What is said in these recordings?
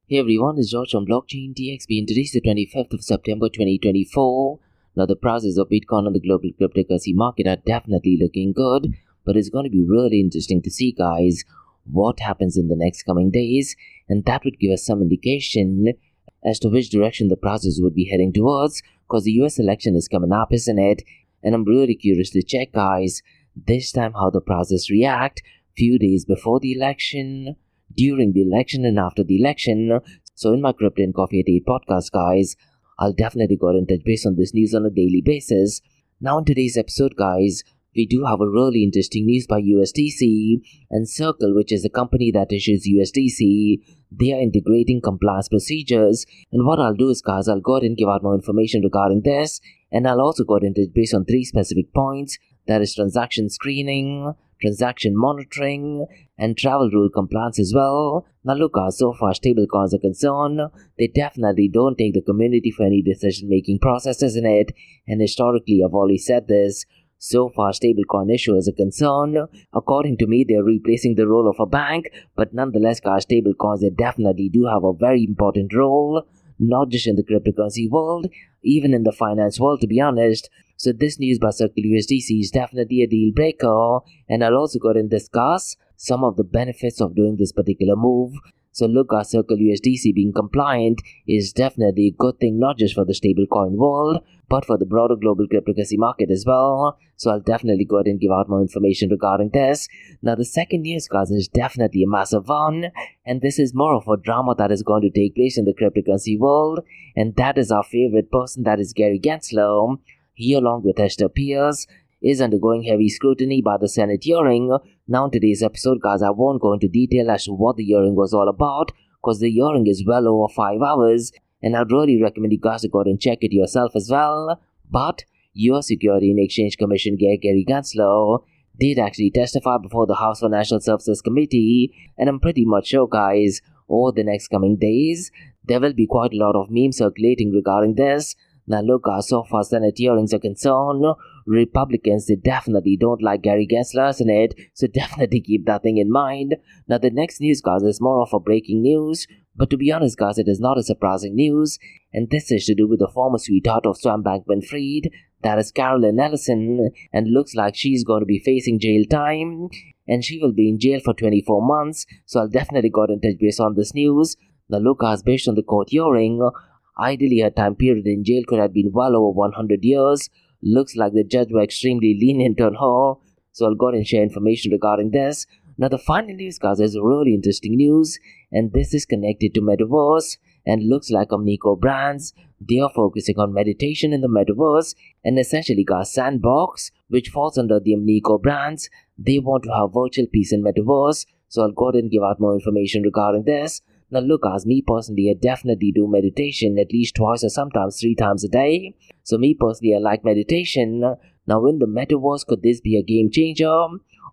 Hey everyone, it's George from Blockchain DXB and today's the 25th of September 2024. Now the prices of Bitcoin on the global cryptocurrency market are definitely looking good, but it's going to be really interesting to see, guys, what happens in the next coming days, and that would give us some indication as to which direction the prices would be heading towards, because the US election is coming up, isn't it? And I'm really curious to check, guys, this time how the prices react few days before the election, during the election, and after the election. So in my Crypto and Coffee at 8 podcast, guys, I'll definitely go in touch base on this news on a daily basis. Now in today's episode, guys, we do have a really interesting news by USDC and Circle, which is a company that issues USDC. They are integrating compliance procedures, and what I'll do is, guys, I'll go ahead and give out more information regarding this, and I'll also go ahead and touch base on 3 specific points, that is transaction screening, transaction monitoring, and travel rule compliance as well. Now look, so far stablecoins are concerned, they definitely don't take the community for any decision making processes in it, and historically I've always said this. So far stablecoin issuers are concerned, according to me, they're replacing the role of a bank, but nonetheless, guys, stablecoins, they definitely do have a very important role, not just in the cryptocurrency world, even in the finance world, to be honest. So this news by Circle USDC is definitely a deal breaker, and I'll also go and discuss some of the benefits of doing this particular move. So look, our Circle USDC being compliant is definitely a good thing, not just for the stablecoin world, but for the broader global cryptocurrency market as well. So I'll definitely go ahead and give out more information regarding this. Now the second news, guys, is definitely a massive one, and this is more of a drama that is going to take place in the cryptocurrency world, and that is our favorite person, that is Gary Gensler. He, along with Esther Pierce, is undergoing heavy scrutiny by the Senate hearing. Now in today's episode, guys, I won't go into detail as to what the hearing was all about, because the hearing is well over 5 hours, and I'd really recommend you guys to go ahead and check it yourself as well. But US Security and Exchange Commission Gary Gensler did actually testify before the House Financial Services Committee, and I'm pretty much sure, guys, over the next coming days, there will be quite a lot of memes circulating regarding this. Now look, so far Senate hearings are concerned, Republicans, they definitely don't like Gary Gensler, isn't it? So definitely keep that thing in mind. Now the next news, guys, is more of a breaking news, but to be honest, guys, it is not a surprising news, and this is to do with the former sweetheart of Sam Bankman-Fried, that is Caroline Ellison, and looks like she's going to be facing jail time, and she will be in jail for 24 months, so I'll definitely go ahead and touch base on this news. Now look, guys, based on the court hearing, ideally her time period in jail could have been well over 100 years. Looks like the judge were extremely lenient on her, so I'll go ahead and share information regarding this. Now the final news, guys, is really interesting news, and this is connected to Metaverse, and looks like Omnico Brands, they are focusing on meditation in the Metaverse, and essentially, guys, Sandbox, which falls under the Omnico Brands, they want to have virtual peace in Metaverse, so I'll go ahead and give out more information regarding this. Now look, as me personally, I definitely do meditation at least twice or sometimes 3 times a day. So me personally, I like meditation. Now in the Metaverse, could this be a game changer?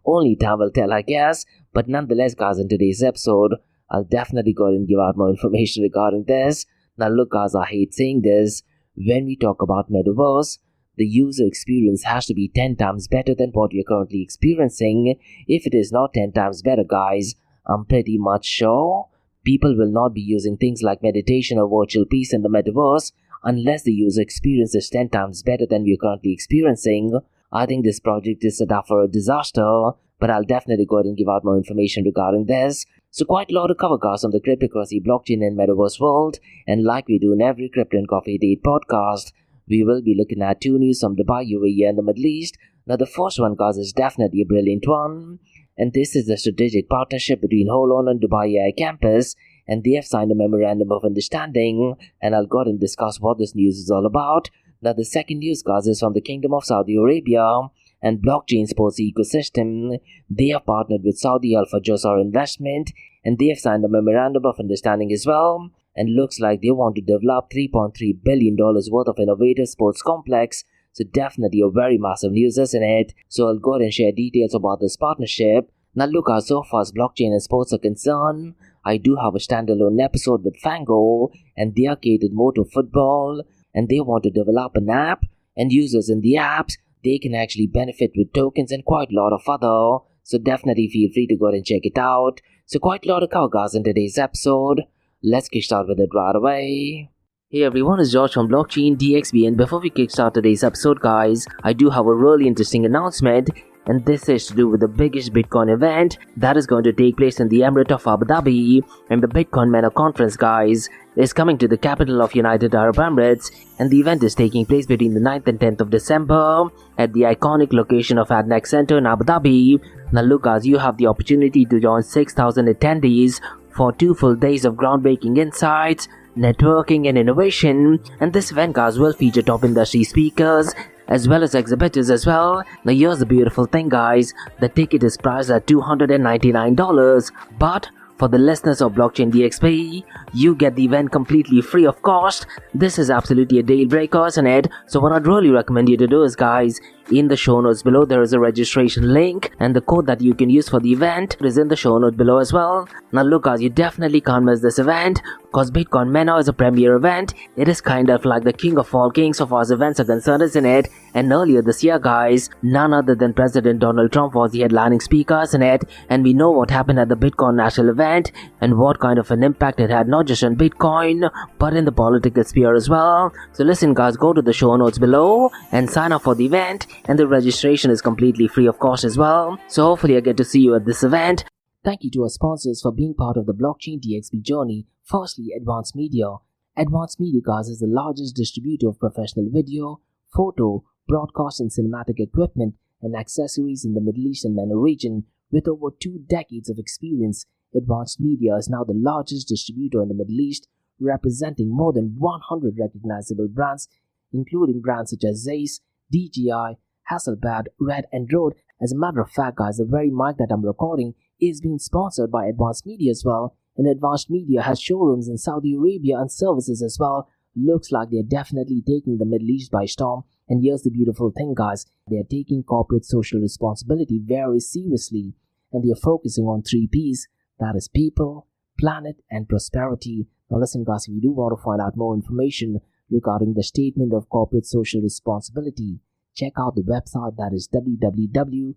Only time will tell, I guess. But nonetheless, guys, in today's episode, I'll definitely go ahead and give out more information regarding this. Now look, guys, I hate saying this. When we talk about Metaverse, the user experience has to be 10 times better than what you're currently experiencing. If it is not 10 times better, guys, I'm pretty much sure people will not be using things like meditation or virtual peace in the Metaverse unless the user experience is 10 times better than we are currently experiencing. I think this project is set up for a disaster, but I'll definitely go ahead and give out more information regarding this. So quite a lot of cover, guys, on the cryptocurrency, blockchain, and Metaverse world, and like we do in every Crypto and Coffee Date podcast, we will be looking at 2 news from Dubai, UAE, and the Middle East. Now the first one, guys, is definitely a brilliant one, and this is the strategic partnership between Holon and Dubai AI Campus, and they have signed a memorandum of understanding, and I'll go ahead and discuss what this news is all about. Now the second news, guys, is from the Kingdom of Saudi Arabia and blockchain sports ecosystem. They have partnered with Saudi Alpha Jossor Investment, and they have signed a memorandum of understanding as well, and looks like they want to develop $3.3 billion worth of innovative sports complex. So definitely a very massive news, isn't it? So I'll go ahead and share details about this partnership. Now look, so far as blockchain and sports are concerned, I do have a standalone episode with Fango, and they are catered more to football, and they want to develop an app, and users in the apps, they can actually benefit with tokens and quite a lot of other. So definitely feel free to go ahead and check it out. So quite a lot of cover, guys, in today's episode. let's kickstart with it right away. Hey everyone, it's Josh from Blockchain DXB, and before we kickstart today's episode, guys, I do have a really interesting announcement, and this is to do with the biggest Bitcoin event that is going to take place in the Emirate of Abu Dhabi, and the Bitcoin Mena Conference, guys, is coming to the capital of United Arab Emirates, and the event is taking place between the 9th and 10th of December at the iconic location of Adnex Center in Abu Dhabi. Now look, guys, you have the opportunity to join 6,000 attendees for 2 full days of groundbreaking insights, networking and innovation, and this event, guys, will feature top industry speakers as well as exhibitors as well. Now here's the beautiful thing, guys, the ticket is priced at $299, but for the listeners of Blockchain DXB, you get the event completely free of cost. This is absolutely a deal breaker, isn't it? So what I'd really recommend you to do is, guys, in the show notes below there is a registration link, and the code that you can use for the event is in the show note below as well. Now look, guys, you definitely can't miss this event because Bitcoin Mena is a premier event. It is kind of like the king of all kings of our events are concerned, isn't it? And earlier this year, guys, none other than President Donald Trump was the headlining speaker, isn't it? And we know what happened at the Bitcoin National event and what kind of an impact it had, not just on Bitcoin but in the political sphere as well. So listen, guys, go to the show notes below and sign up for the event, and the registration is completely free of cost as well. So hopefully I get to see you at this event. Thank you to our sponsors for being part of the Blockchain DXB journey. Firstly, Advanced Media. Advanced Media, guys, is the largest distributor of professional video, photo, broadcast and cinematic equipment and accessories in the Middle East and MENA region. With over 2 decades of experience, Advanced Media is now the largest distributor in the Middle East, representing more than 100 recognizable brands, including brands such as Zeiss, DJI, Hasselblad, Red and Rode. As a matter of fact, guys, the very mic that I'm recording is being sponsored by Advanced Media as well, and Advanced Media has showrooms in Saudi Arabia and services as well. Looks like they're definitely taking the Middle East by storm. And here's the beautiful thing, guys, they're taking corporate social responsibility very seriously, and they're focusing on 3 P's, that is people, planet and prosperity. Now listen, guys, if you do want to find out more information regarding the statement of corporate social responsibility, check out the website, that is www.amt.tv.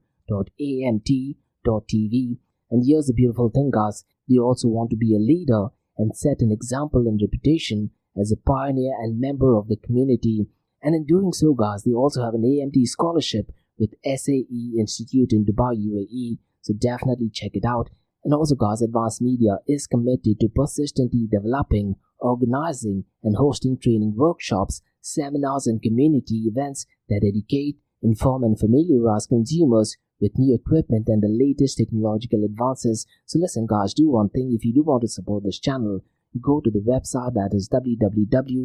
And here's the beautiful thing, guys, they also want to be a leader and set an example and reputation as a pioneer and member of the community. And in doing so, guys, they also have an AMT scholarship with SAE Institute in Dubai, UAE. So definitely check it out. And also, guys, Advanced Media is committed to persistently developing, organizing and hosting training workshops, seminars and community events that educate, inform and familiarize consumers with new equipment and the latest technological advances. So listen, guys, do one thing. If you do want to support this channel, go to the website, that is www.amt.tv,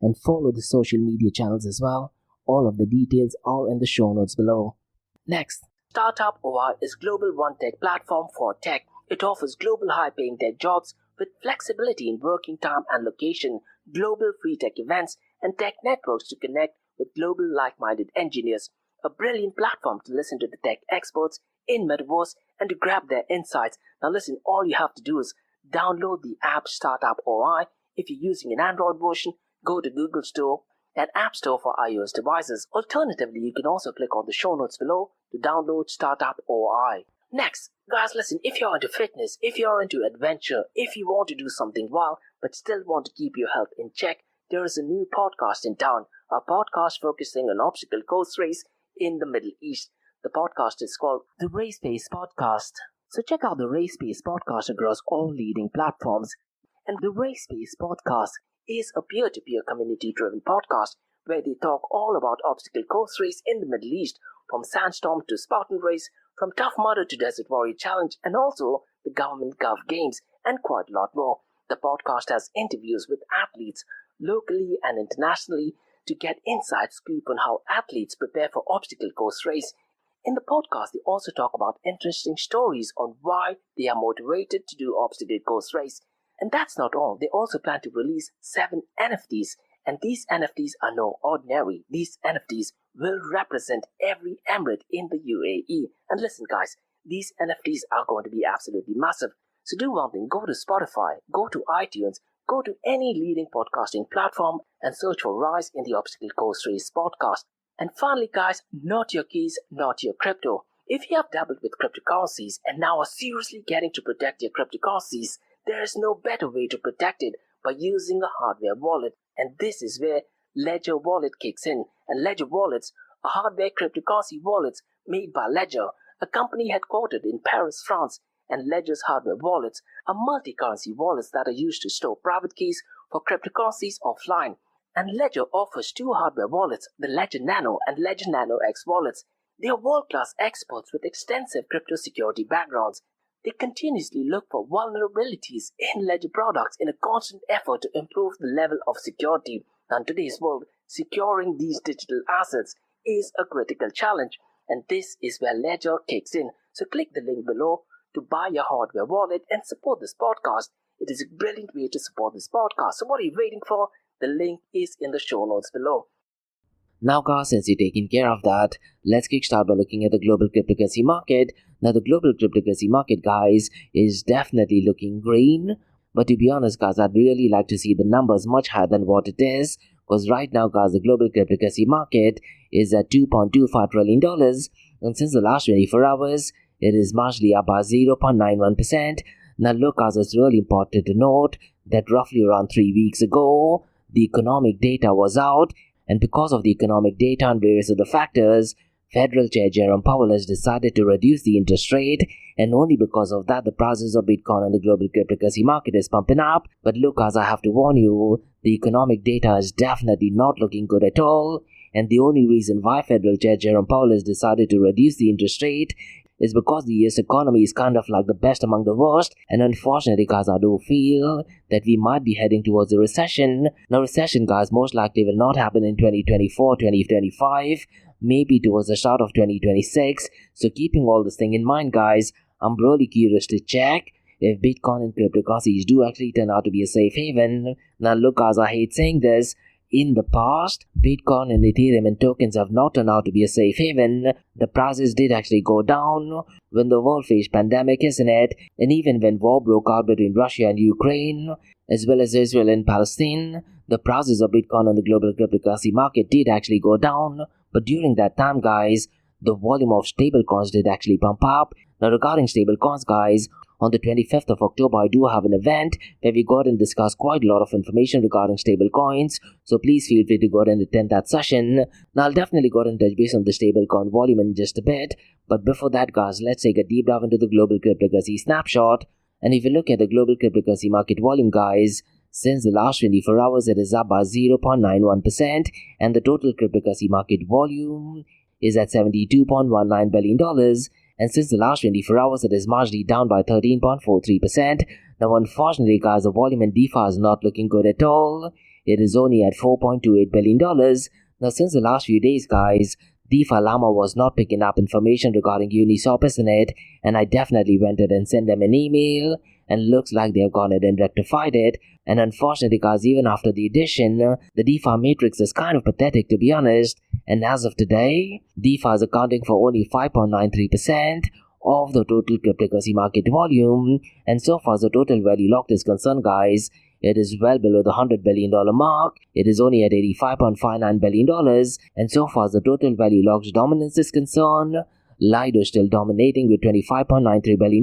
and follow the social media channels as well. All of the details are in the show notes below. Next, Startup OI is global one tech platform for tech. It offers global high-paying tech jobs with flexibility in working time and location, global free tech events, and tech networks to connect with global like-minded engineers. A brilliant platform to listen to the tech experts in Metaverse and to grab their insights. Now listen, all you have to do is download the app Startup OI. If you're using an Android version, go to Google Store and App Store for iOS devices. Alternatively, you can also click on the show notes below to download Startup OI. Next, guys, listen, if you're into fitness, if you're into adventure, if you want to do something wild but still want to keep your health in check, there is a new podcast in town, a podcast focusing on obstacle course race in the Middle East. The podcast is called the Race Pace Podcast. So check out the Race Pace Podcast across all leading platforms. And the Race Pace Podcast is a peer-to-peer community-driven podcast where they talk all about obstacle course race in the Middle East, from Sandstorm to Spartan Race, from Tough Mudder to Desert Warrior Challenge, and also the Government Gov Games, and quite a lot more. The podcast has interviews with athletes locally and internationally to get inside scoop on how athletes prepare for obstacle course race. In the podcast, they also talk about interesting stories on why they are motivated to do obstacle course race. And that's not all. They also plan to release 7 NFTs. And these NFTs are no ordinary. These NFTs will represent every emirate in the UAE. And listen, guys, these NFTs are going to be absolutely massive. So do one thing. Go to Spotify, go to iTunes, go to any leading podcasting platform and search for Rise in the Obstacle Course Race podcast. And finally, guys, not your keys, not your crypto. If you have dabbled with cryptocurrencies and now are seriously getting to protect your cryptocurrencies, there is no better way to protect it by using a hardware wallet, and this is where Ledger Wallet kicks in. And Ledger Wallets are hardware cryptocurrency wallets made by Ledger, a company headquartered in Paris, France. And Ledger's hardware wallets are multi-currency wallets that are used to store private keys for cryptocurrencies offline. And Ledger offers two hardware wallets, the Ledger Nano and Ledger Nano X wallets. They are world-class experts with extensive crypto security backgrounds. They continuously look for vulnerabilities in Ledger products in a constant effort to improve the level of security. Now, in today's world, securing these digital assets is a critical challenge, and this is where Ledger kicks in. So click the link below to buy your hardware wallet and support this podcast. It is a brilliant way to support this podcast. So what are you waiting for? The link is in the show notes below. Now guys, since you're taking care of that, let's kickstart by looking at the global cryptocurrency market. Now the global cryptocurrency market, guys, is definitely looking green. But to be honest, guys, I'd really like to see the numbers much higher than what it is. Because right now, guys, the global cryptocurrency market is at $2.25 trillion. And since the last 24 hours, it is marginally up by 0.91%. Now look, guys, it's really important to note that roughly around 3 weeks ago, the economic data was out. And because of the economic data and various other factors, Federal Chair Jerome Powell has decided to reduce the interest rate, and only because of that the prices of Bitcoin and the global cryptocurrency market is pumping up. But look, guys, I have to warn you, the economic data is definitely not looking good at all, and the only reason why Federal Chair Jerome Powell has decided to reduce the interest rate is because the US economy is kind of like the best among the worst, and unfortunately, guys, I do feel that we might be heading towards a recession. Now, recession, guys, most likely will not happen in 2024, 2025, maybe towards the start of 2026. So keeping all this thing in mind, guys, I'm really curious to check if Bitcoin and cryptocurrencies do actually turn out to be a safe haven. Now, look, guys, I hate saying this. In the past, Bitcoin and Ethereum and tokens have not turned out to be a safe haven. The prices did actually go down when the world faced pandemic, isn't it? And even when war broke out between Russia and Ukraine, as well as Israel and Palestine, the prices of Bitcoin on the global cryptocurrency market did actually go down. But during that time, guys, the volume of stablecoins did actually pump up. Now, regarding stablecoins, guys, on the 25th of October, I do have an event where we go and discuss quite a lot of information regarding stablecoins. So please feel free to go and attend that session. Now, I'll definitely go and touch base on the stablecoin volume in just a bit. But before that, guys, let's take a deep dive into the global cryptocurrency snapshot. And if you look at the global cryptocurrency market volume, guys, since the last 24 hours, it is up by 0.91%. And the total cryptocurrency market volume is at $72.19 billion. And since the last 24 hours, it is marginally down by 13.43%. Now, unfortunately, guys, the volume in DeFi is not looking good at all. It is only at $4.28 billion. Now, since the last few days, guys, DeFi Llama was not picking up information regarding Uniswap, isn't it? And I definitely went ahead and sent them an email, and looks like they have gone ahead and rectified it. And unfortunately, guys, even after the addition, the DeFi matrix is kind of pathetic, to be honest. And as of today, DeFi is accounting for only 5.93% of the total cryptocurrency market volume. And so far as the total value locked is concerned, guys, it is well below the $100 billion mark. It is only at $85.59 billion. And so far as the total value locked dominance is concerned, Lido is still dominating with $25.93 billion.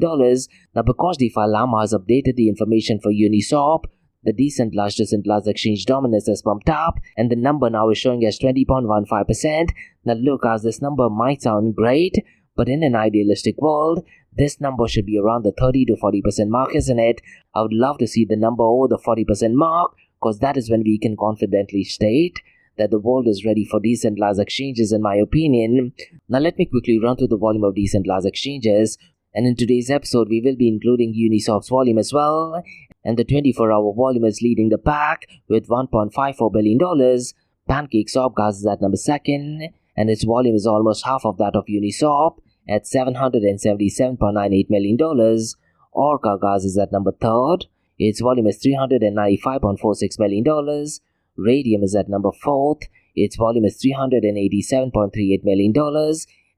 Now, because DeFi Llama has updated the information for Uniswap, the decentralized exchange dominance has bumped up, and the number now is showing as 20.15%. Now look, as this number might sound great, but in an idealistic world, this number should be around the 30 to 40% mark, isn't it? I would love to see the number over the 40% mark, because that is when we can confidently state that the world is ready for decentralized exchanges, in my opinion. Now let me quickly run through the volume of decentralized exchanges. And in today's episode, we will be including Uniswap's volume as well. And the 24-hour volume is leading the pack with $1.54 billion. PancakeSwap, guys, is at number 2nd, and its volume is almost half of that of Uniswap at $777.98 million. Orca, guys, is at number 3rd. Its volume is $395.46 million. Radium is at number 4th. Its volume is $387.38 million.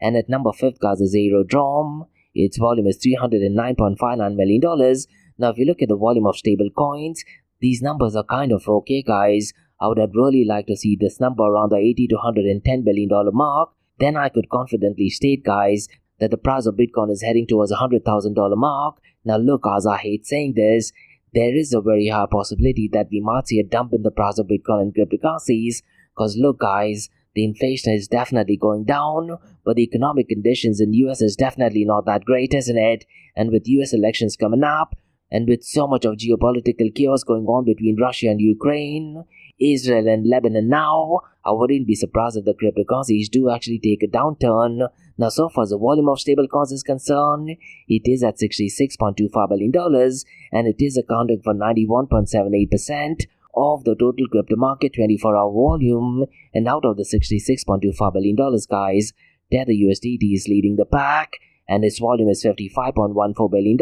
And at number 5th, guys, is Aerodrome. Its volume is $309.59 million. Now, if you look at the volume of stable coins, these numbers are kind of okay, guys. I would have really liked to see this number around the $80 to $110 billion mark. Then I could confidently state, guys, that the price of Bitcoin is heading towards $100,000 mark. Now, look, guys, I hate saying this. there is a very high possibility that we might see a dump in the price of Bitcoin and cryptocurrencies. Because look guys, the inflation is definitely going down, but the economic conditions in US is definitely not that great, isn't it? And with US elections coming up, and with so much of geopolitical chaos going on between Russia and Ukraine, Israel and Lebanon now, I wouldn't be surprised if the cryptocurrencies do actually take a downturn. Now so far as the volume of stablecoins is concerned, it is at $66.25 billion and it is accounting for 91.78% of the total crypto market 24-hour volume. And out of the $66.25 billion guys, Tether USDT is leading the pack and its volume is $55.14 billion.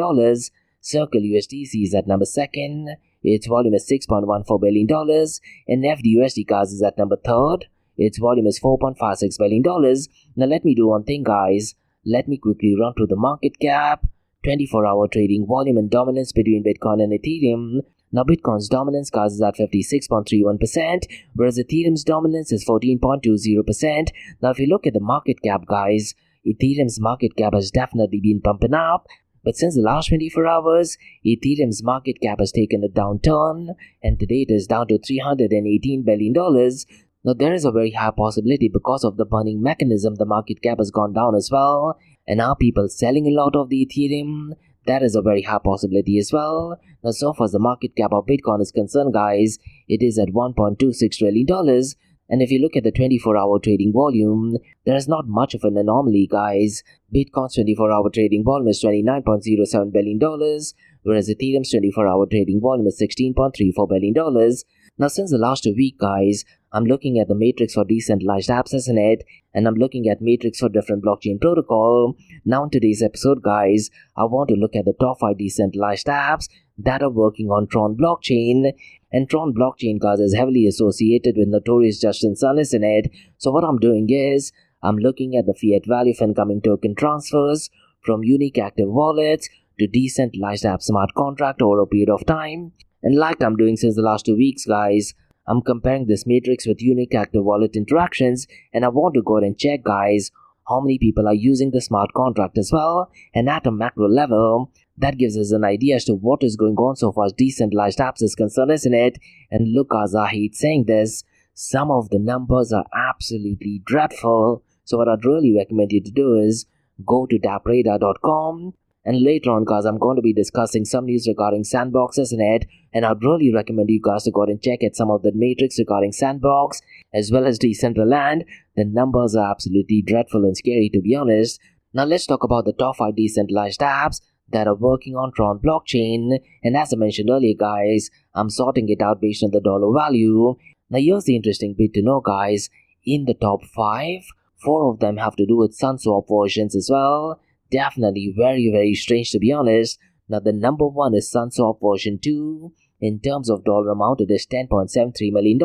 Circle USDC is at number 2nd. Its volume is $6.14 billion. And FDUSD guys is at number 3rd. Its volume is $4.56 billion. Now let me do one thing guys. Let me quickly run through the market cap, 24-hour trading volume and dominance between Bitcoin and Ethereum. Now Bitcoin's dominance guys is at 56.31%, whereas Ethereum's dominance is 14.20%. Now if you look at the market cap guys, Ethereum's market cap has definitely been pumping up. But since the last 24 hours, Ethereum's market cap has taken a downturn and today it is down to $318 billion. Now there is a very high possibility because of the burning mechanism the market cap has gone down as well. And are people selling a lot of the Ethereum? That is a very high possibility as well. Now so far as the market cap of Bitcoin is concerned guys, it is at $1.26 trillion. And if you look at the 24-hour trading volume, there is not much of an anomaly guys. Bitcoin's 24-hour trading volume is $29.07 billion, whereas Ethereum's 24-hour trading volume is $16.34 billion. Now since the last week guys, I'm looking at the matrix for decentralized apps, isn't it? And I'm looking at matrix for different blockchain protocol. Now in today's episode guys, I want to look at the top 5 decentralized apps that are working on Tron blockchain. And Tron blockchain guys is heavily associated with notorious Justin Sun, isn't it? So what I'm doing is, I'm looking at the fiat value of incoming token transfers from unique active wallets to decentralized app smart contract over a period of time. And like I'm doing since the last 2 weeks guys, I'm comparing this matrix with unique active wallet interactions, and I want to go ahead and check guys how many people are using the smart contract as well. And at a macro level, that gives us an idea as to what is going on so far as decentralized apps is concerned, isn't it? And look, as I hate saying this, some of the numbers are absolutely dreadful. So what I'd really recommend you to do is go to dappradar.com. And later on guys, I'm going to be discussing some news regarding Sandbox, isn't it? And I'd really recommend you guys to go and check out some of the matrix regarding Sandbox as well as Decentraland. The numbers are absolutely dreadful and scary, to be honest. Now let's talk about the top 5 decentralized apps that are working on Tron blockchain. And as I mentioned earlier guys, I'm sorting it out based on the dollar value. Now here's the interesting bit to know guys. In the top 5, 4 of them have to do with SunSwap versions as well. Definitely very strange, to be honest. Now the number 1 is SunSwap version 2. In terms of dollar amount, it is $10.73 million.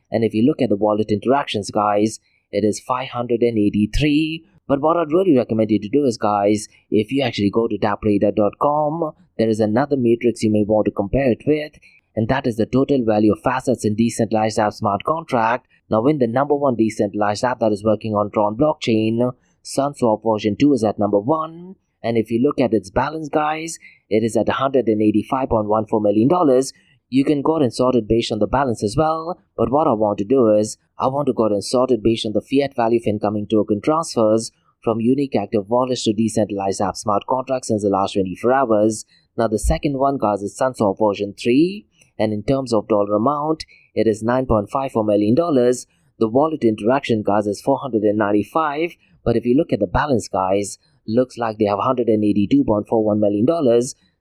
And if you look at the wallet interactions guys, it is 583. But what I'd really recommend you to do is guys, if you actually go to dappradar.com, there is another matrix you may want to compare it with, and that is the total value of assets in decentralized app smart contract. Now in the number 1 decentralized app that is working on Tron blockchain, SunSwap version 2 is at number 1, and if you look at its balance guys, it is at $185.14 million. You can go ahead and sort it based on the balance as well, but what I want to do is, I want to go ahead and sort it based on the fiat value of incoming token transfers from unique active wallets to decentralized app smart contracts since the last 24 hours. Now the second one guys is SunSwap version 3, and in terms of dollar amount, it is $9.54 million. The wallet interaction guys is 495, but if you look at the balance guys, looks like they have $182.41 million.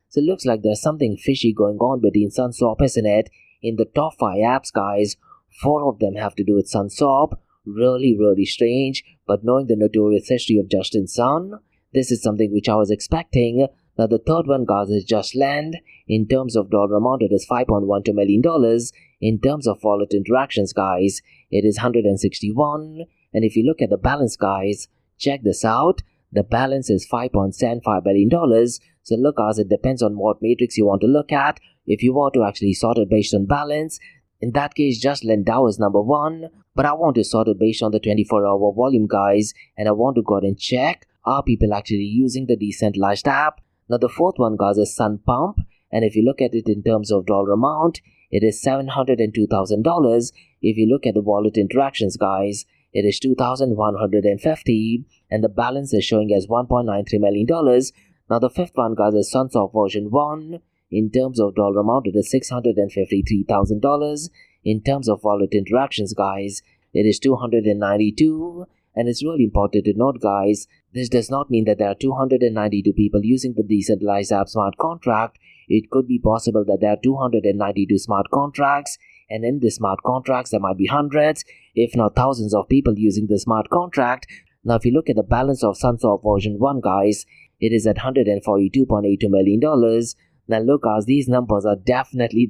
So it looks like there's something fishy going on between SunSwap, isn't it? In the top 5 apps guys, 4 of them have to do with SunSwap. Really strange, but knowing the notorious history of Justin Sun, this is something which I was expecting. Now the third one guys is JustLend. In terms of dollar amount, it is $5.12 million. In terms of wallet interactions guys, it is 161. And if you look at the balance guys, check this out. The balance is $5.75 billion. So look guys, it depends on what matrix you want to look at. If you want to actually sort it based on balance, in that case JustLend DAO is number 1. But I want to sort it based on the 24-hour volume guys, and I want to go ahead and check, are people actually using the decentralized app? Now the fourth one guys is SunPump, And if you look at it in terms of dollar amount, it is $702,000. If you look at the wallet interactions, guys, it is 2,150, and the balance is showing as $1.93 million. Now the fifth one, guys, is Sunsoft version 1. In terms of dollar amount, it is $653,000. In terms of wallet interactions, guys, it is 292. And it's really important to note, guys, this does not mean that there are 292 people using the decentralized app smart contract. It could be possible that there are 292 smart contracts, and in the smart contracts there might be hundreds, if not thousands of people using the smart contract. Now if you look at the balance of Sunsoft version 1, guys, it is at $142.82 million. Now look, guys, these numbers are definitely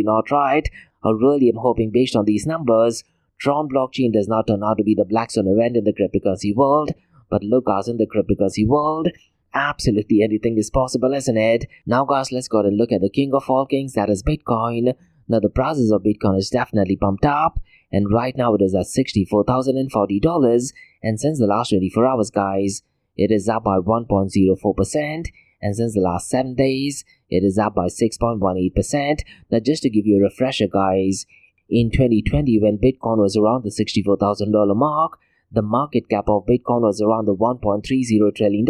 not right. I really am hoping based on these numbers, Tron blockchain does not turn out to be the black swan event in the cryptocurrency world. But look, guys, in the cryptocurrency world, absolutely anything is possible, isn't it? Now, guys, let's go and look at the king of all kings, that is Bitcoin. Now, the prices of Bitcoin is definitely pumped up, and right now it is at $64,040. And since the last 24 hours, guys, it is up by 1.04%. And since the last 7 days, it is up by 6.18%. Now, just to give you a refresher, guys, in 2020, when Bitcoin was around the $64,000 mark, the market cap of Bitcoin was around the $1.30 trillion.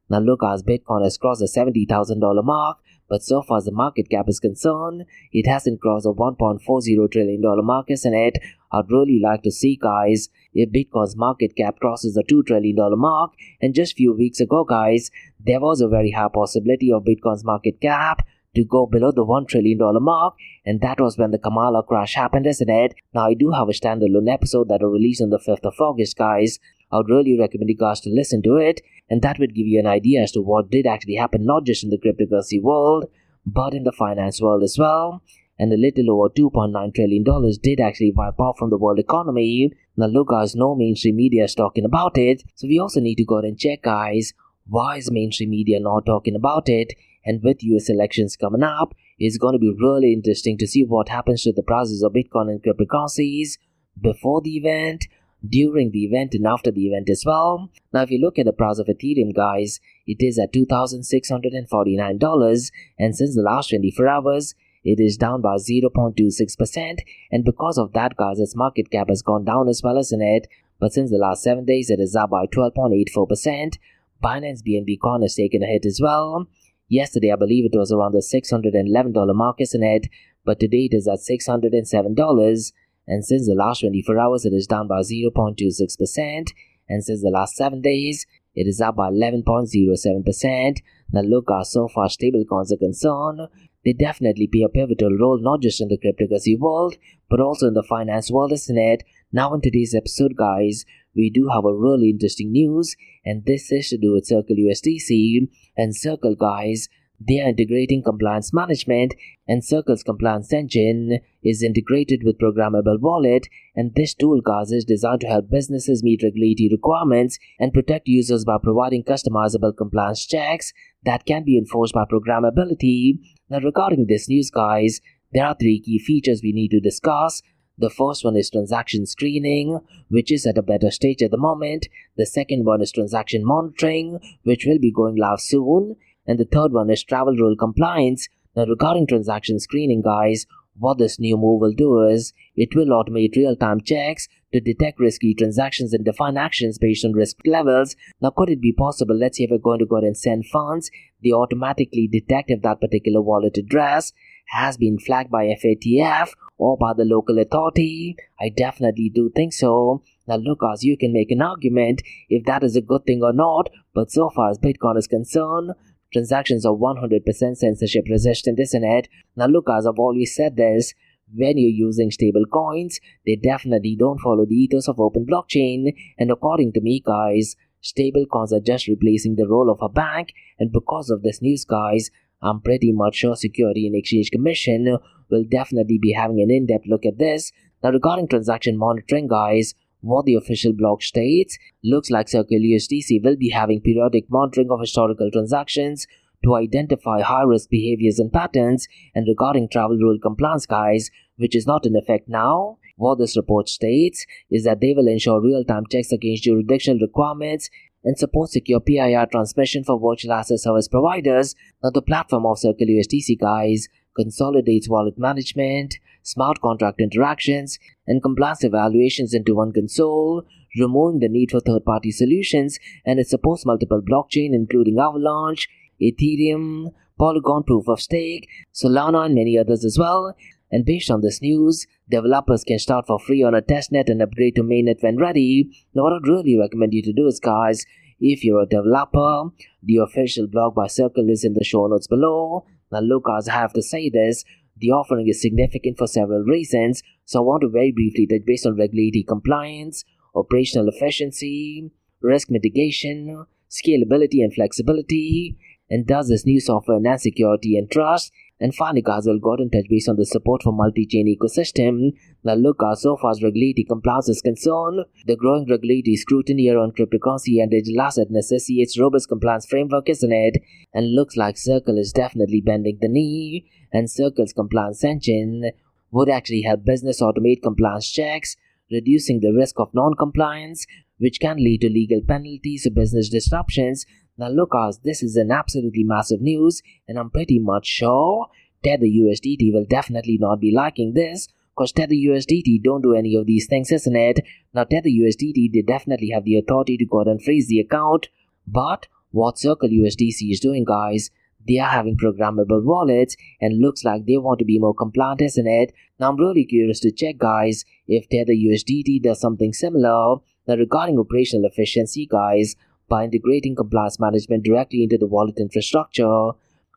Now look, as Bitcoin has crossed the $70,000 mark, but so far as the market cap is concerned, it hasn't crossed the $1.40 trillion mark, isn't it? I'd really like to see, guys, if Bitcoin's market cap crosses the $2 trillion mark. And just few weeks ago, guys, there was a very high possibility of Bitcoin's market cap to go below the $1 trillion mark, and that was when the Kamala crash happened, isn't it? Now, I do have a standalone episode that will release on the 5th of August, guys. I would really recommend you guys to listen to it, and that would give you an idea as to what did actually happen, not just in the cryptocurrency world, but in the finance world as well. And a little over $2.9 trillion did actually wipe out from the world economy. Now, look, guys, no mainstream media is talking about it, so we also need to go ahead and check, guys, why is mainstream media not talking about it? And with US elections coming up, it's going to be really interesting to see what happens to the prices of Bitcoin and cryptocurrencies before the event, during the event, and after the event as well. Now, if you look at the price of Ethereum, guys, it is at $2,649, and since the last 24 hours, it is down by 0.26%, and because of that, guys, its market cap has gone down as well, isn't it? But since the last 7 days, it is up by 12.84%. Binance BNB Coin has taken a hit as well. Yesterday, I believe it was around the $611 mark, isn't it? But today it is at $607. And since the last 24 hours, it is down by 0.26%. And since the last 7 days, it is up by 11.07%. Now look, as so far stablecoins are concerned, they definitely play a pivotal role not just in the cryptocurrency world, but also in the finance world, isn't it? Now in today's episode, guys, we do have a really interesting news, and this is to do with Circle USDC. And Circle, guys, they are integrating compliance management, and Circle's compliance engine is integrated with programmable wallet, and this tool, guys, is designed to help businesses meet regulatory requirements and protect users by providing customizable compliance checks that can be enforced by programmability. Now regarding this news, guys, there are 3 key features we need to discuss. The first one is transaction screening, which is at a better stage at the moment. The second one is transaction monitoring, which will be going live soon. And the third one is travel rule compliance. Now regarding transaction screening, guys, what this new move will do is, it will automate real-time checks to detect risky transactions and define actions based on risk levels. Now could it be possible, let's say if we're going to go ahead and send funds, they automatically detect if that particular wallet address has been flagged by FATF or by the local authority? I definitely do think so. Now look, as you can make an argument if that is a good thing or not, but so far as Bitcoin is concerned, transactions are 100% censorship resistant, isn't it? Now look, as I've always said this, when you're using stable coins, they definitely don't follow the ethos of open blockchain, and according to me, guys, stable coins are just replacing the role of a bank. And because of this news, guys, I'm pretty much sure Security and Exchange Commission will definitely be having an in-depth look at this. Now regarding transaction monitoring, guys, what the official blog states, looks like Circle USDC will be having periodic monitoring of historical transactions to identify high-risk behaviors and patterns. And regarding travel rule compliance, guys, which is not in effect now, what this report states is that they will ensure real-time checks against jurisdictional requirements and supports secure PIR transmission for virtual asset service providers. Now the platform of Circle USDC, guys, consolidates wallet management, smart contract interactions, and compliance evaluations into one console, removing the need for third-party solutions, and it supports multiple blockchains including Avalanche, Ethereum, Polygon Proof of Stake, Solana, and many others as well. And based on this news, developers can start for free on a testnet and upgrade to mainnet when ready. Now what I'd really recommend you to do is, guys, if you're a developer, the official blog by Circle is in the show notes below. Now look, guys, I have to say this, the offering is significant for several reasons, so I want to very briefly touch base on regulatory compliance, operational efficiency, risk mitigation, scalability and flexibility, and does this new software enhance security and trust. And finally, guys, I'll go ahead and touch base on the support for multi-chain ecosystem. Now look, guys, so far as regulatory compliance is concerned, the growing regulatory scrutiny around cryptocurrency and digital asset necessitates robust compliance framework, isn't it? And looks like Circle is definitely bending the knee, and Circle's compliance engine would actually help business automate compliance checks, reducing the risk of non-compliance, which can lead to legal penalties or business disruptions. Now look, guys, this is an absolutely massive news, and I'm pretty much sure Tether USDT will definitely not be liking this, because Tether USDT don't do any of these things, isn't it? Now Tether USDT, they definitely have the authority to go ahead and freeze the account, but what Circle USDC is doing, guys, they are having programmable wallets, and looks like they want to be more compliant, isn't it? Now I'm really curious to check, guys, if Tether USDT does something similar. Now regarding operational efficiency, guys, by integrating compliance management directly into the wallet infrastructure,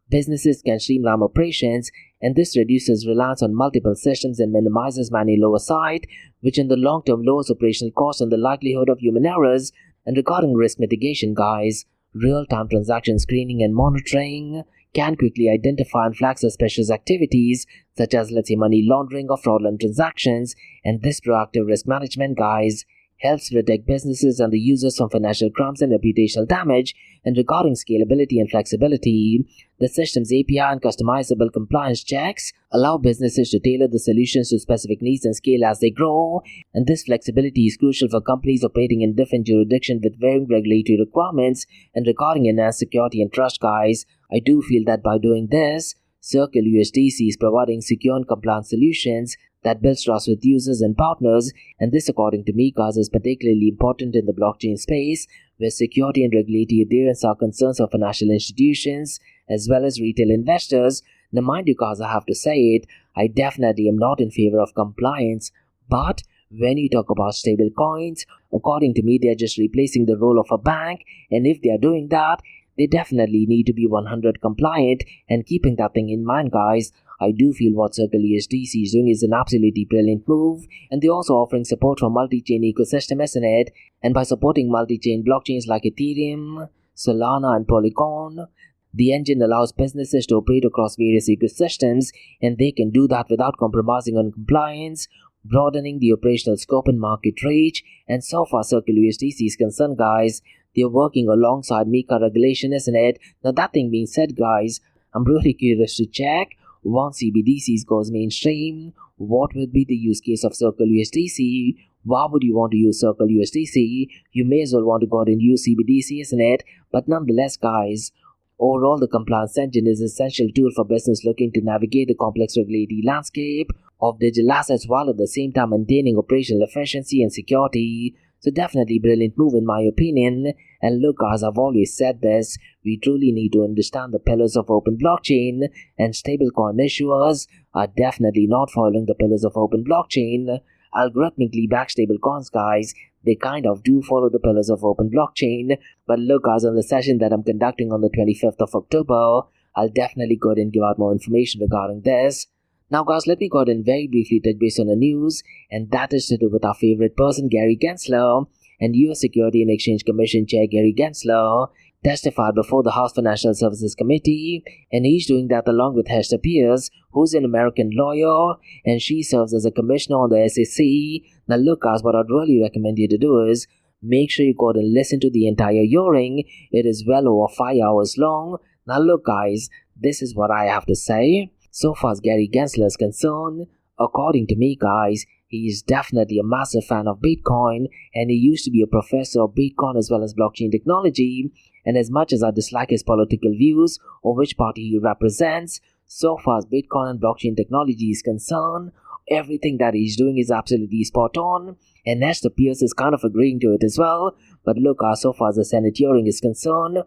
businesses can streamline operations, and this reduces reliance on multiple systems and minimizes manual oversight, which in the long term lowers operational costs and the likelihood of human errors. And regarding risk mitigation, guys, real-time transaction screening and monitoring can quickly identify and flag suspicious activities such as, let's say, money laundering or fraudulent transactions, and this proactive risk management, guys, helps protect businesses and the users from financial crimes and reputational damage. And regarding scalability and flexibility, the system's API and customizable compliance checks allow businesses to tailor the solutions to specific needs and scale as they grow. And this flexibility is crucial for companies operating in different jurisdictions with varying regulatory requirements. And regarding enhanced security and trust, guys, I do feel that by doing this, Circle USDC is providing secure and compliant solutions that builds trust with users and partners, and this, according to me, guys, is particularly important in the blockchain space, where security and regulatory adherence are concerns of financial institutions as well as retail investors. Now, mind you, guys, I have to say it, I definitely am not in favor of compliance, but when you talk about stable coins, according to me, they are just replacing the role of a bank, and if they are doing that, they definitely need to be 100 compliant. And keeping that thing in mind, guys, I do feel what Circle USDC is doing is an absolutely brilliant move, and they're also offering support for multi-chain ecosystem, isn't it? And by supporting multi-chain blockchains like Ethereum, Solana, and Polygon, the engine allows businesses to operate across various ecosystems, and they can do that without compromising on compliance, broadening the operational scope and market reach. And so far Circle USDC is concerned, guys, they're working alongside MiCA regulation, isn't it? Now that thing being said, guys, I'm really curious to check, once CBDCs goes mainstream, what will be the use case of Circle USDC? Why would you want to use Circle USDC? You may as well want to go out and use CBDC, isn't it? But nonetheless, guys, overall the compliance engine is an essential tool for business looking to navigate the complex regulatory landscape of digital assets while at the same time maintaining operational efficiency and security. So definitely brilliant move in my opinion. And look, as I've always said this, we truly need to understand the pillars of open blockchain, and stablecoin issuers are definitely not following the pillars of open blockchain. Algorithmically backed stablecoins, guys, they kind of do follow the pillars of open blockchain. But look, guys, on the session that I'm conducting on the 25th of October, I'll definitely go ahead and give out more information regarding this. Now, guys, let me go ahead and very briefly touch base on the news, and that is to do with our favorite person, Gary Gensler. And US Security and Exchange Commission Chair Gary Gensler testified before the House Financial Services Committee, and he's doing that along with Hester Pierce, who's an American lawyer, and she serves as a commissioner on the SEC. Now look, guys, what I'd really recommend you to do is make sure you go and listen to the entire hearing. It is well over 5 hours long. Now look, guys, this is what I have to say. So far as Gary Gensler is concerned, according to me, guys, He is definitely a massive fan of Bitcoin, and he used to be a professor of Bitcoin as well as blockchain technology. And as much as I dislike his political views or which party he represents, so far as Bitcoin and blockchain technology is concerned, everything that he's doing is absolutely spot on, and Hester Pierce is kind of agreeing to it as well. But look, so far as the Senate hearing is concerned,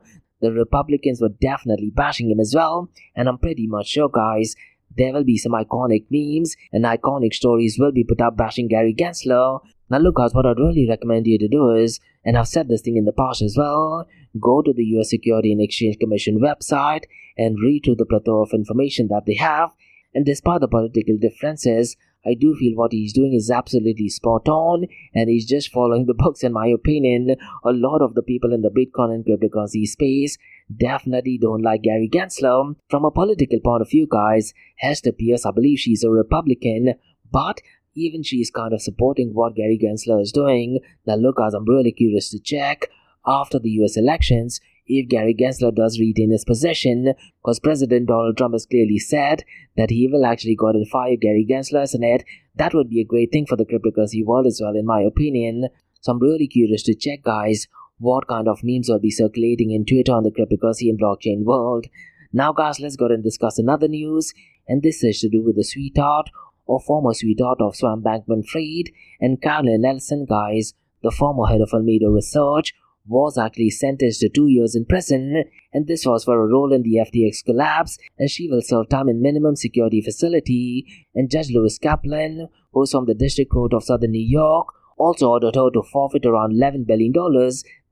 the Republicans were definitely bashing him as well, and I'm pretty much sure, guys, there will be some iconic memes and iconic stories will be put up bashing Gary Gensler. Now look, guys, what I'd really recommend you to do is, and I've said this thing in the past as well, go to the US Security and Exchange Commission website and read through the plethora of information that they have. And despite the political differences, I do feel what he's doing is absolutely spot on, and he's just following the books in my opinion. A lot of the people in the Bitcoin and cryptocurrency space definitely don't like Gary Gensler. From a political point of view, guys, Hester Pierce, I believe she's a Republican, but even she's kind of supporting what Gary Gensler is doing. Now look, guys, I'm really curious to check after the US elections if Gary Gensler does retain his position, because President Donald Trump has clearly said that he will actually go and fire Gary Gensler, isn't it? That would be a great thing for the cryptocurrency world as well, in my opinion. So I'm really curious to check, guys, what kind of memes will be circulating in Twitter on the cryptocurrency and blockchain world. Now, guys, let's go and discuss another news, and this is to do with the sweetheart or former sweetheart of Sam Bankman-Fried and Carolyn Nelson, guys. The former head of Alameda Research was actually sentenced to 2 years in prison, and this was for a role in the FTX collapse, and she will serve time in minimum security facility. And Judge Lewis Kaplan, who's from the District Court of Southern New York, also ordered her to forfeit around $11 billion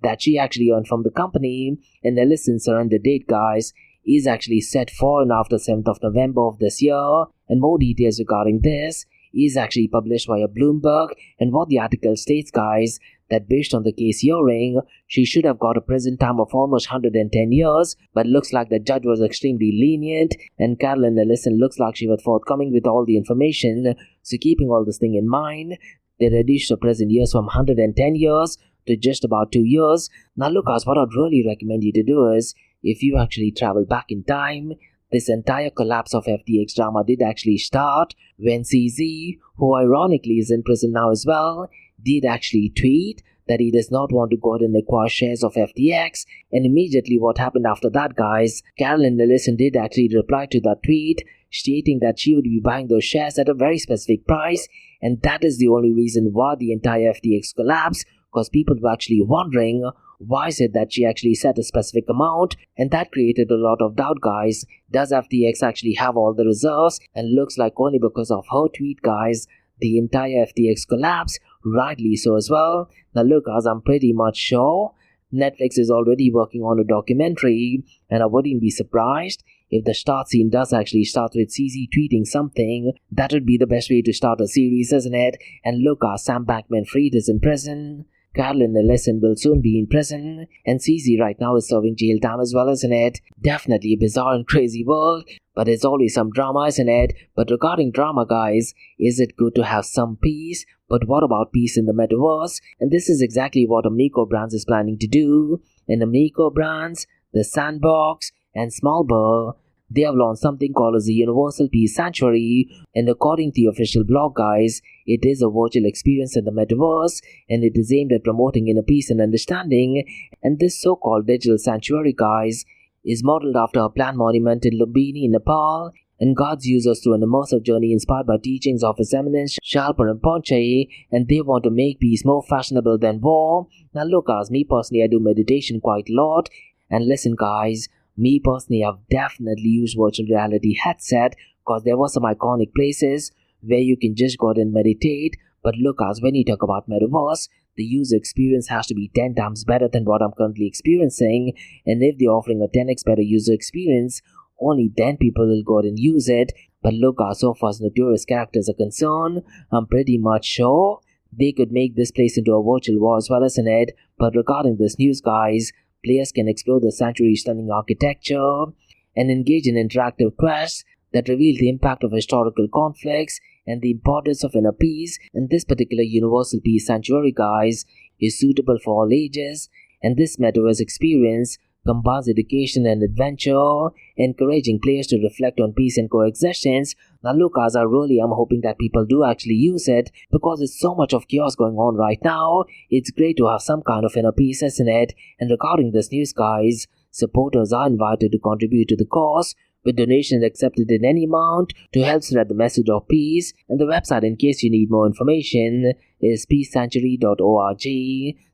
that she actually earned from the company. And the listen surrender date, guys, is actually set for and after 7th of November of this year, and more details regarding this is actually published via Bloomberg. And what the article states, guys, that based on the case hearing, she should have got a prison time of almost 110 years, but looks like the judge was extremely lenient, and Carolyn Ellison looks like she was forthcoming with all the information. So keeping all this thing in mind, they reduced her prison years from 110 years to just about 2 years. Now look, guys, what I'd really recommend you to do is, if you actually travel back in time, this entire collapse of FTX drama did actually start when CZ, who ironically is in prison now as well, did actually tweet that he does not want to go ahead and acquire shares of FTX. And immediately what happened after that, guys, Carolyn Ellison did actually reply to that tweet stating that she would be buying those shares at a very specific price, and that is the only reason why the entire FTX collapsed, because people were actually wondering why is it that she actually set a specific amount, and that created a lot of doubt, guys. Does FTX actually have all the reserves? And looks like only because of her tweet, guys, the entire FTX collapse, rightly so as well. Now look, guys, I'm pretty much sure Netflix is already working on a documentary, and I wouldn't be surprised if the start scene does actually start with CZ tweeting something. That would be the best way to start a series, isn't it? And look, Sam Bankman-Fried is in prison, Carolyn Ellison will soon be in prison, and CZ right now is serving jail time as well, isn't it? Definitely a bizarre and crazy world, but there's always some drama, isn't it? But regarding drama, guys, is it good to have some peace? But what about peace in the metaverse? And this is exactly what Amnico Brands is planning to do. In Amnico Brands, The Sandbox, and Smallbur, they have launched something called as the Universal Peace Sanctuary, and according to the official blog, guys, it is a virtual experience in the metaverse, and it is aimed at promoting inner peace and understanding. And this so-called digital sanctuary, guys, is modeled after a planned monument in Lumbini, Nepal, and guides users through an immersive journey inspired by teachings of His Eminence Shalper and Ponche, and they want to make peace more fashionable than war. Now look, guys, me personally, I do meditation quite a lot, and listen, guys, me personally, I've definitely used virtual reality headset because there were some iconic places where you can just go out and meditate. But look, guys, when you talk about metaverse, the user experience has to be 10 times better than what I'm currently experiencing. And if they're offering a 10x better user experience, only then people will go out and use it. But look, guys, so far as notorious characters are concerned, I'm pretty much sure they could make this place into a virtual war as well, isn't it? But regarding this news, guys, players can explore the sanctuary's stunning architecture and engage in interactive quests that reveal the impact of historical conflicts and the importance of inner peace. And this particular Universal Peace Sanctuary, guys, is suitable for all ages, and this metaverse experience combines education and adventure, encouraging players to reflect on peace and coexistence Now look guys, I'm hoping that people do actually use it, because there's so much of chaos going on right now. It's great to have some kind of inner peace, isn't it? And regarding this news guys, supporters are invited to contribute to the cause, with donations accepted in any amount, to help spread the message of peace. And the website, in case you need more information, is peacesanctuary.org.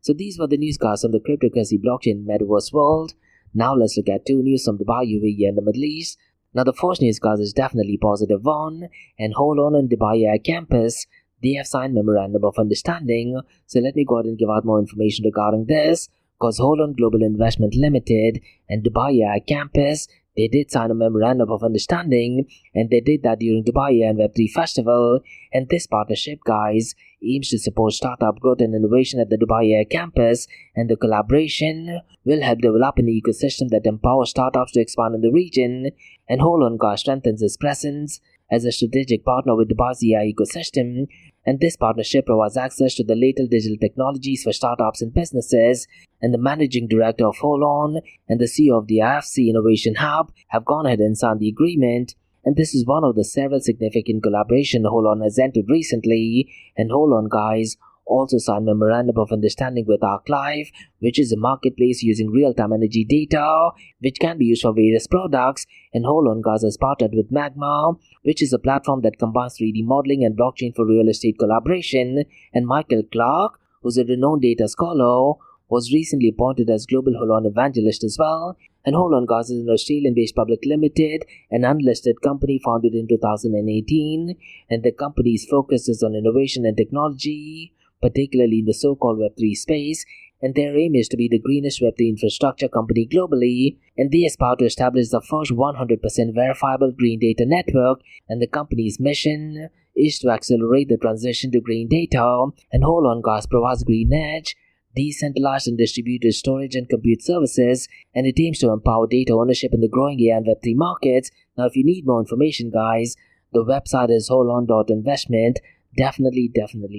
So these were the news guys on the cryptocurrency blockchain metaverse world. Now let's look at two news from Dubai, UAE and the Middle East. Now the first news guys is definitely positive one, and hold on Dubai AI campus, they have signed memorandum of understanding. So let me go ahead and give out more information regarding this, because Hold On Global Investment Limited and Dubai AI campus, they did sign a memorandum of understanding, and they did that during Dubai AI and Web3 Festival. And this partnership, guys, aims to support startup growth and innovation at the Dubai AI campus, and the collaboration will help develop an ecosystem that empowers startups to expand in the region. And Hold On, guys, strengthens its presence as a strategic partner with Dubai's AI ecosystem. And this partnership provides access to the latest digital technologies for startups and businesses. And the managing director of Hold On and the CEO of the IFC Innovation Hub have gone ahead and signed the agreement. And this is one of the several significant collaborations Hold On has entered recently. And Hold On, guys, also signed memorandum of understanding with ArcLive, which is a marketplace using real-time energy data, which can be used for various products. And Hold On, guys, has partnered with Magma, which is a platform that combines 3D modeling and blockchain for real estate collaboration. And Michael Clark, who's a renowned data scholar, was recently appointed as Global Hold On Evangelist as well. And Hold On, guys, is an Australian-based public limited and unlisted company founded in 2018. And the company's focus is on innovation and technology, particularly in the so-called Web3 space, and their aim is to be the greenest Web3 infrastructure company globally. And they aspire to establish the first 100% verifiable green data network, and the company's mission is to accelerate the transition to green data. And Hold On, guys, provides green edge, decentralized and distributed storage and compute services, and it aims to empower data ownership in the growing AI and Web3 markets. Now if you need more information, guys, the website is holdon.investment. Definitely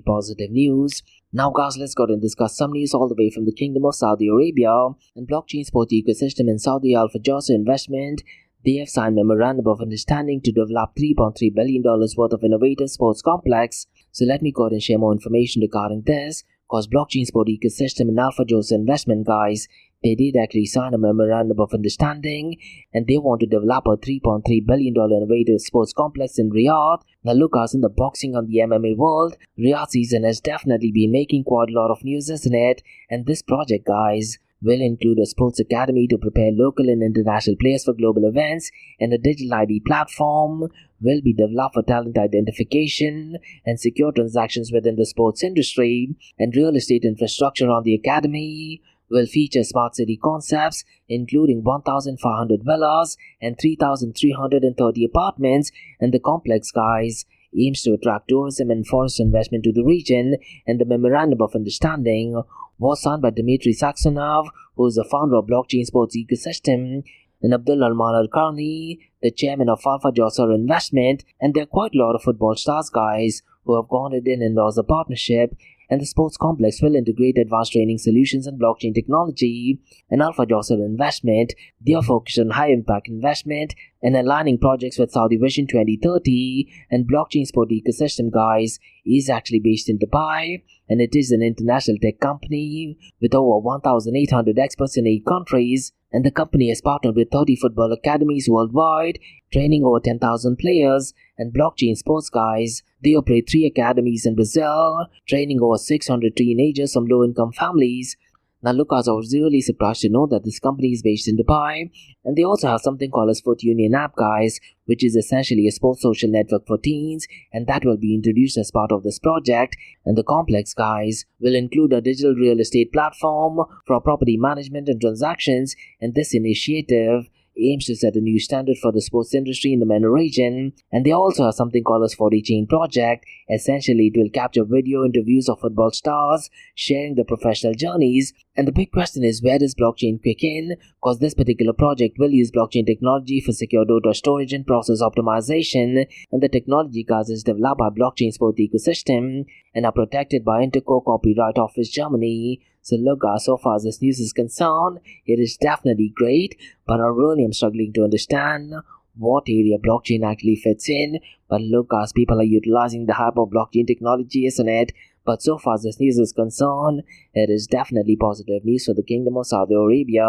positive news. Now guys, let's go and discuss some news all the way from the Kingdom of Saudi Arabia. And blockchain sport ecosystem in Saudi Alpha Jossor Investment, they have signed memorandum of understanding to develop $3.3 billion worth of innovative sports complex. So let me go ahead and share more information regarding this, because blockchain sport ecosystem in Alpha Jossor Investment, guys, they did actually sign a memorandum of understanding, and they want to develop a $3.3 billion innovative sports complex in Riyadh. Now look guys, in the boxing and the MMA world, Riyadh season has definitely been making quite a lot of news, isn't it? And this project, guys, will include a sports academy to prepare local and international players for global events, and a digital ID platform will be developed for talent identification and secure transactions within the sports industry. And real estate infrastructure on the academy will feature smart city concepts, including 1,500 villas and 3,330 apartments. And the complex, guys, aims to attract tourism and foreign investment to the region. And the memorandum of understanding was signed by Dmitry Saxonov, who is the founder of blockchain sports ecosystem, and Abdul Alman Al-Karni, the chairman of Alpha Jossor Investment. And there are quite a lot of football stars, guys, who have gone in and endorsed the partnership. And the sports complex will integrate advanced training solutions and blockchain technology. And Alpha Jossor Investment, they are focused on high-impact investment and aligning projects with Saudi Vision 2030. And blockchain sport ecosystem, guys, is actually based in Dubai, and it is an international tech company with over 1,800 experts in 8 countries. And the company has partnered with 30 football academies worldwide, training over 10,000 players. And blockchain sports, guys, they operate 3 academies in Brazil, training over 600 teenagers from low-income families. Now look, guys, I was really surprised to know that this company is based in Dubai, and they also have something called as Foot Union app, guys, which is essentially a sports social network for teens, and that will be introduced as part of this project. And the complex, guys, will include a digital real estate platform for property management and transactions, and this initiative aims to set a new standard for the sports industry in the MENA region. And they also have something called as 40 Chain Project. Essentially, it will capture video interviews of football stars, sharing their professional journeys. And the big question is, where does blockchain kick in? Because this particular project will use blockchain technology for secure data storage and process optimization. And the technology, guys, is developed by blockchain sport ecosystem and are protected by Interco Copyright Office Germany. So look, guys, so far as this news is concerned, it is definitely great, but I really am struggling to understand what area blockchain actually fits in. But look, as people are utilizing the hype of blockchain technology, isn't it? But so far as this news is concerned, it is definitely positive news for the Kingdom of Saudi Arabia.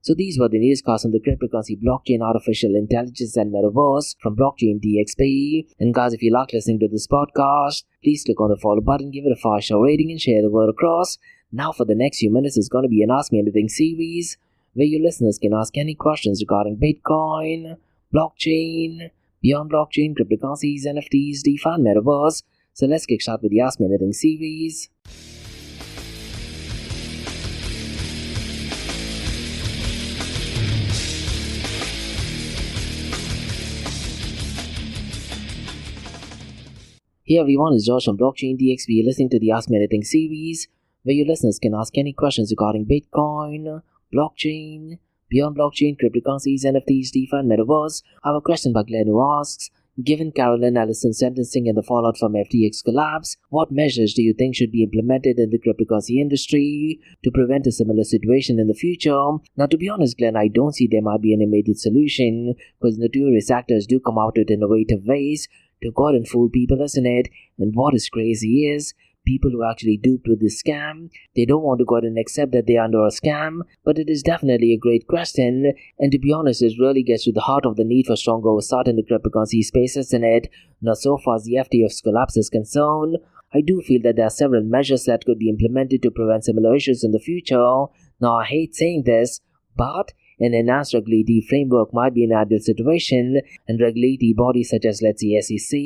So these were the newscasts on the cryptocurrency, blockchain, artificial intelligence and metaverse from blockchain DXB. And guys, if you like listening to this podcast, please click on the follow button, give it a 5-star rating and share the word across. Now for the next few minutes is going to be an Ask Me Anything series where your listeners can ask any questions regarding Bitcoin, blockchain, beyond blockchain, cryptocurrencies, NFTs, DeFi and metaverse. So let's kick start with the Ask Me Anything series. Hey everyone, it's Josh from Blockchain DXB. You're listening to the Ask Me Anything series, where your listeners can ask any questions regarding Bitcoin, blockchain, beyond blockchain, cryptocurrencies, NFTs, DeFi, and metaverse. I have a question by Glenn who asks, given Carolyn Ellison's sentencing and the fallout from FTX collapse, what measures do you think should be implemented in the cryptocurrency industry to prevent a similar situation in the future? Now, to be honest, Glenn, I don't see there might be an immediate solution because notorious actors do come out with innovative ways to go out and fool people, isn't it? And what is crazy is, people who actually duped with this scam, they don't want to go out and accept that they're under a scam, but it is definitely a great question, and to be honest, it really gets to the heart of the need for strong oversight in the cryptocurrency space, isn't it? Now, so far as the FTX collapse is concerned, I do feel that there are several measures that could be implemented to prevent similar issues in the future. Now, I hate saying this, but an enhanced regulatory framework might be an ideal situation, and regulatory bodies such as, let's say, SEC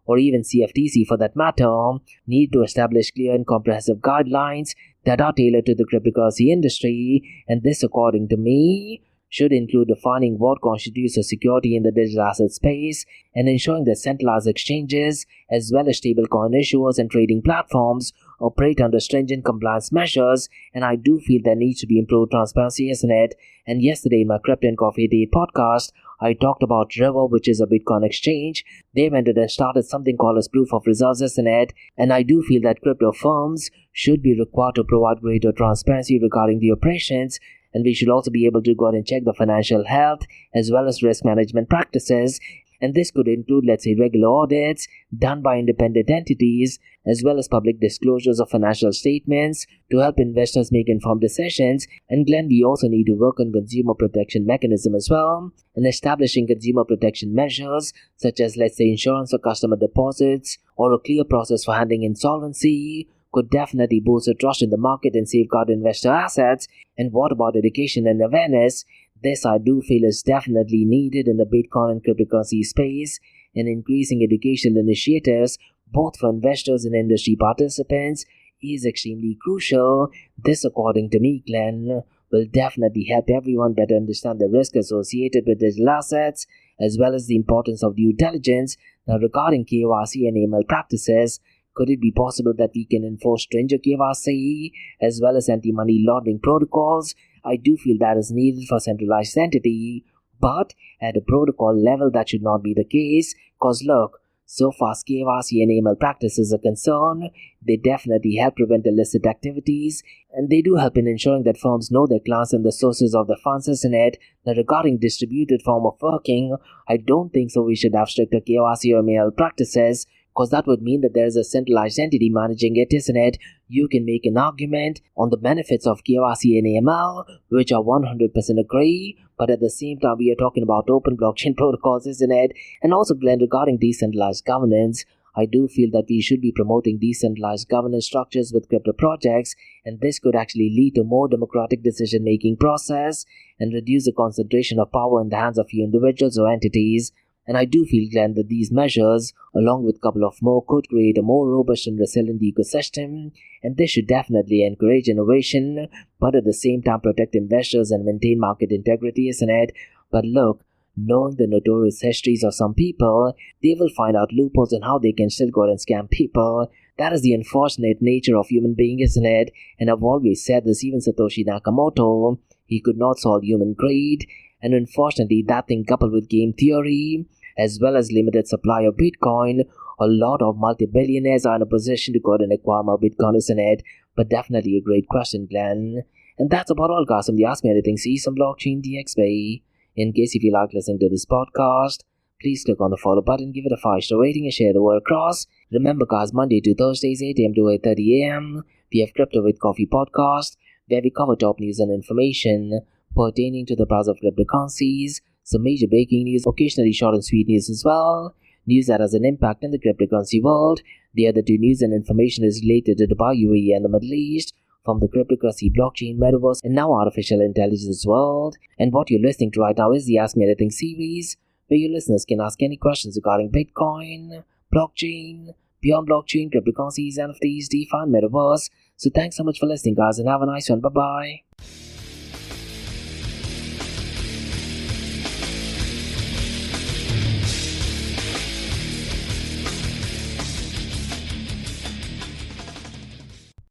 or even CFTC for that matter need to establish clear and comprehensive guidelines that are tailored to the cryptocurrency industry, and this, according to me, should include defining what constitutes a security in the digital asset space and ensuring that centralized exchanges as well as stablecoin issuers and trading platforms operate under stringent compliance measures. And I do feel there needs to be improved transparency, isn't it? And yesterday in my Crypto and Coffee Day podcast, I talked about River, which is a Bitcoin exchange. They went and started something called as proof of reserves, isn't it? And I do feel that crypto firms should be required to provide greater transparency regarding the operations, and we should also be able to go out and check the financial health as well as risk management practices. And this could include, let's say, regular audits done by independent entities as well as public disclosures of financial statements to help investors make informed decisions. And Glenn, we also need to work on consumer protection mechanism as well, and establishing consumer protection measures such as, let's say, insurance for customer deposits or a clear process for handling insolvency could definitely boost the trust in the market and safeguard investor assets. And what about education and awareness? This I do feel is definitely needed in the Bitcoin and cryptocurrency space, and increasing educational initiatives both for investors and industry participants is extremely crucial. This, according to me, Glenn, will definitely help everyone better understand the risk associated with digital assets as well as the importance of due diligence. Now, regarding KYC and AML practices, could it be possible that we can enforce stringent KYC as well as anti-money laundering protocols? I do feel that is needed for centralized entity, but at a protocol level that should not be the case, cause look, so far as KYC and AML practices are concerned, they definitely help prevent illicit activities, and they do help in ensuring that firms know their clients and the sources of the funds, isn't it? Now, regarding distributed form of working, I don't think so we should have stricter KYC or AML practices, because that would mean that there is a centralized entity managing it, isn't it? You can make an argument on the benefits of KYC and AML, which are 100% agree, but at the same time, we are talking about open blockchain protocols, isn't it? And also, Glenn, regarding decentralized governance, I do feel that we should be promoting decentralized governance structures with crypto projects, and this could actually lead to more democratic decision-making process and reduce the concentration of power in the hands of few individuals or entities. And I do feel, Glenn, that these measures, along with a couple of more, could create a more robust and resilient ecosystem, and this should definitely encourage innovation, but at the same time protect investors and maintain market integrity, isn't it? But look, knowing the notorious histories of some people, they will find out loopholes in how they can still go out and scam people. That is the unfortunate nature of human being, isn't it? And I've always said this, even Satoshi Nakamoto, he could not solve human greed, and unfortunately that thing coupled with game theory, as well as limited supply of Bitcoin, a lot of multi-billionaires are in a position to go out and acquire more Bitcoin, isn't it? But definitely a great question, Glenn. And that's about all, guys, from the Ask Me Anything season Blockchain DXB. In case if you like listening to this podcast, please click on the follow button, give it a 5-star rating and share the word across. Remember guys, Monday to Thursdays 8 am to 8:30 am, we have Crypto with Coffee podcast, where we cover top news and information pertaining to the price of cryptocurrencies, some major breaking news, occasionally short and sweet news as well, news that has an impact in the cryptocurrency world. The other two news and information is related to Dubai, UAE and the Middle East, from the cryptocurrency, blockchain, metaverse and now artificial intelligence world. And what you're listening to right now is the Ask Me Anything series, where your listeners can ask any questions regarding Bitcoin, blockchain, beyond blockchain, cryptocurrencies, NFTs, DeFi and metaverse. So thanks so much for listening guys and have a nice one. Bye bye.